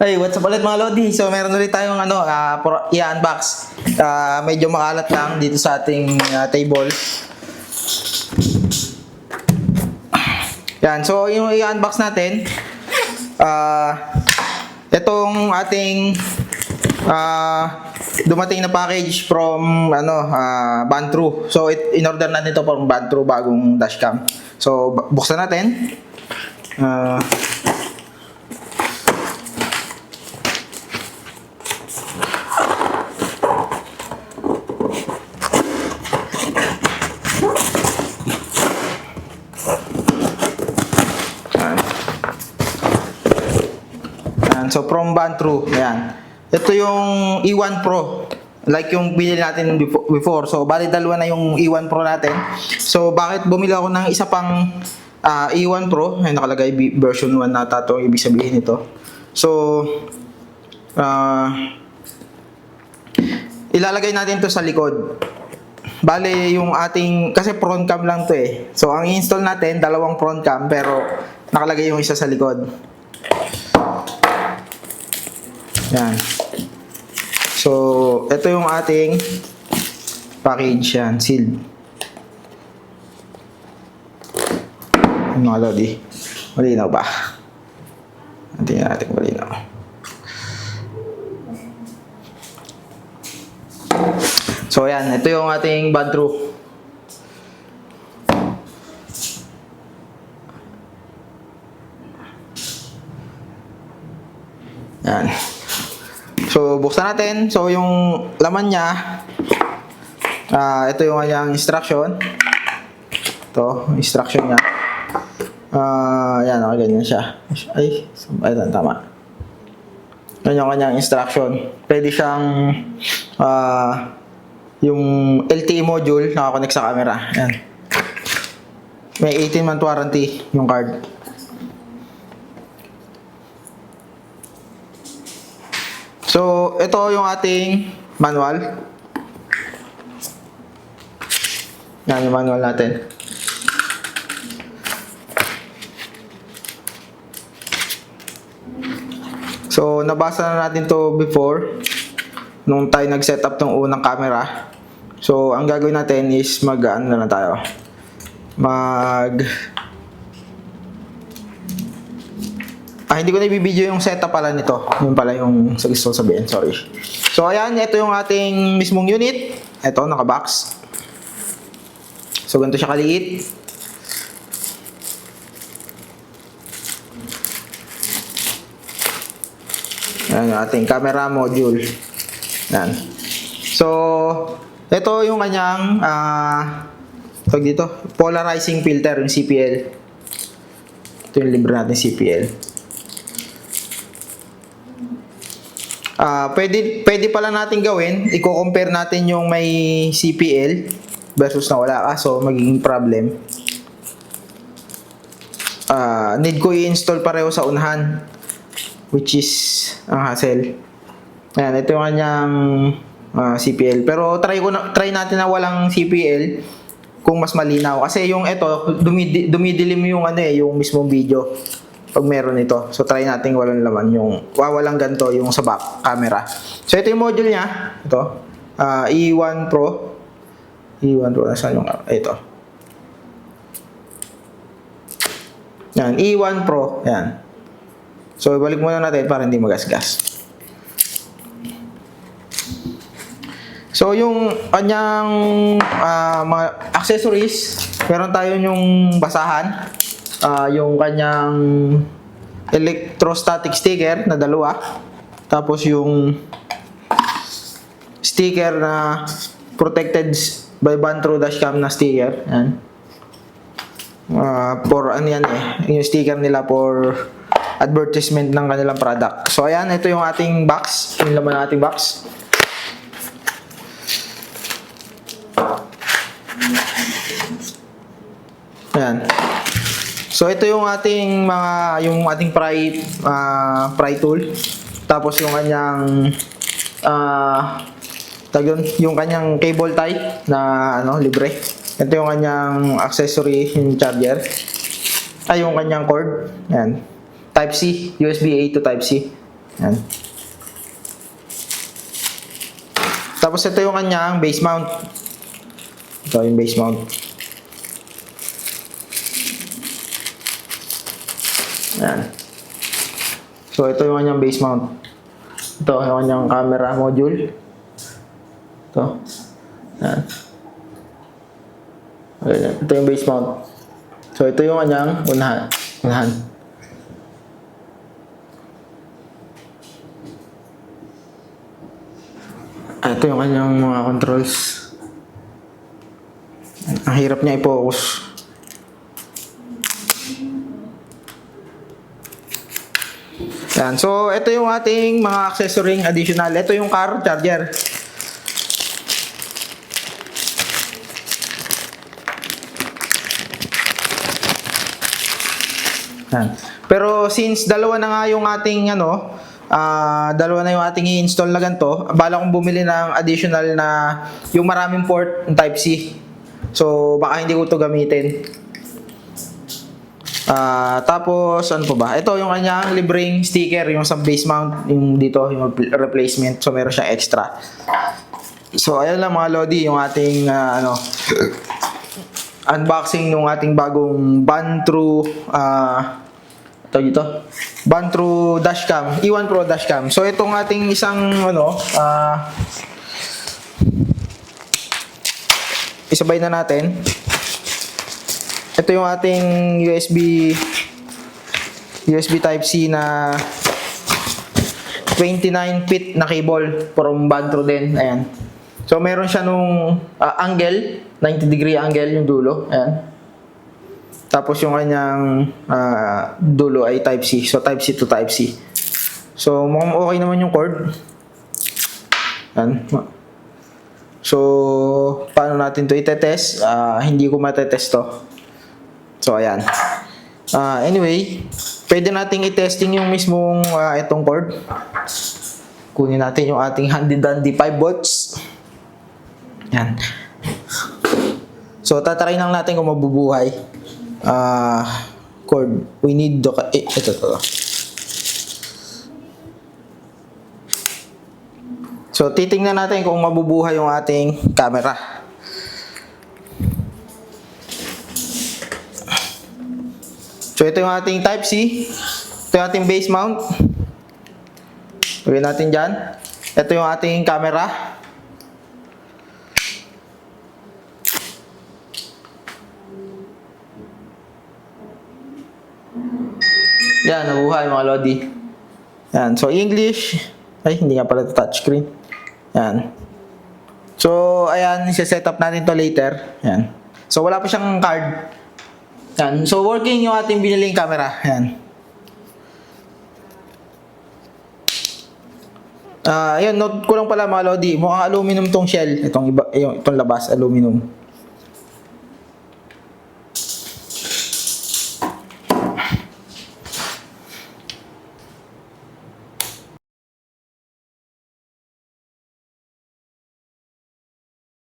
Hey, what's up ulit mga Lodi? So, meron ulit tayong i-unbox. Medyo makalat lang dito sa ating table. Yan, so yung i-unbox natin, itong ating dumating na package from Bantru. So, in-order natin ito from Bantru, bagong dashcam. So, buksan natin. So from Bantru, ayan. Ito yung E1 Pro. Like yung binili natin before. So bali dalawa na yung E1 Pro natin. So bakit bumili ako ng isa pang E1 Pro? Ay nakalagay version 1 nata to, ibig sabihin nito. So ilalagay natin to sa likod. Bali yung ating, kasi front cam lang to eh. So ang i-install natin, dalawang front cam pero nakalagay yung isa sa likod. Yan. So, ito yung ating package yan, sealed. Mga Lodi, malinaw ba? Tingnan natin malinaw. So, yan. Ito yung ating Bantru. Yan. So, buksan natin. So, yung laman niya, ito yung kanyang instruction. Ito, instruction niya. Yan, okay, ganyan siya. Ay, tama. Yan yung kanyang instruction. Pwede siyang, yung LTE module, nakakonect sa camera. Yan. May 18-month warranty yung card. So, ito yung ating manual. Yan yung manual natin. So, nabasa na natin to before nung tayo nag-setup ng unang camera. So, ang gagawin natin is mag-ano na tayo. Hindi ko na i-video yung setup pala nito. Yung pala yung gusto sabihin, sorry. So, ayan, ito yung ating mismong unit. Ito, naka-box. So, ganito siya kaliit. Ayan yung ating camera module. Ayan. So, ito yung kanyang tawag dito, polarizing filter, yung CPL. Ito yung libre natin CPL. Pwede pala natin gawin, i-compare natin yung may CPL versus na wala, so magiging problem. Need ko i-install pareho sa unahan, which is ang hassle. Ayan, ito yung kanyang CPL. Pero try natin na walang CPL kung mas malinaw. Kasi yung ito, dumidilim yung yung mismong video pag meron ito. So, try natin walang laman, yung walang ganito yung sa back camera. So, ito yung module niya. Ito. E1 Pro. E1 Pro. Nasaan yung ito? Yan. E1 Pro. Yan. So, ibalik muna natin para hindi magasgas. So, yung kanyang mga accessories, meron tayo yung basahan. Yung kanyang electrostatic sticker na dalawa. Tapos yung sticker na protected by Bantru dashcam na sticker. Yan. For ano yan yung sticker nila for advertisement ng kanilang product. So ayan, ito yung ating box. Yung laman ng ating box. Ayan. So ito yung ating pry tool. Tapos yung kanyang yung kanyang cable tie na libre. Ito yung kanyang accessory, yung charger. Yung kanyang cord. Ayan. Type C, USB A to Type C. Yan. Tapos ito yung kanyang base mount. Ito yung base mount. Yan. So ito yung kanyang base mount. Ito yung kanyang camera module. Ito. Yan. Ayan. Ito yung base mount. So ito yung kanyang unahan. Ito yung kanyang mga controls. Ang hirap niya i-focus. Yan. So, ito yung ating mga accessory additional. Ito yung car charger. Yan. Pero since dalawa na nga yung ating dalawa na yung ating i-install na ganito, bala kong bumili ng additional na yung maraming port ng Type-C. So, baka hindi ko to gamitin. Tapos, ano pa ba? Ito yung kanyang libreng sticker, yung sa base mount, yung dito, yung replacement. So, meron siyang extra. So, ayan lang mga Lodi, yung ating, unboxing ng ating bagong Bantru, Bantru dashcam, E1 Pro dashcam. So, itong ating isang, isabay na natin. Ito yung ating USB Type-C na 29 feet na cable from Bantru din. Ayan. So, meron siya nung angle, 90-degree angle yung dulo. Ayan. Tapos yung kanyang dulo ay Type-C. So, Type-C to Type-C. So, mukhang okay naman yung cord. Ayan. So, paano natin to itetest? Hindi ko matetest to. So, ayan. Anyway, pwede nating i-testing yung mismong itong cord. Kunin natin yung ating handy-dandy 5 volts. Yan. So, tatry lang natin kung mabubuhay. Cord. We need the... ito. So, titingnan natin kung mabubuhay yung ating camera. So, ito yung ating Type-C. Ito yung ating base mount. Lagyan natin dyan. Ito yung ating camera. Yan, nabuhay mga Lodi. Yan. So, English. Ay, hindi nga pala ito touchscreen. Yan. So, ayan. Isa-set up natin to later. Yan. So, wala pa siyang card. Yan. So, working yung ating biniling camera. Yan. Ayan, note ko lang pala mga Lodi. Mukhang aluminum tong shell. Itong labas, aluminum.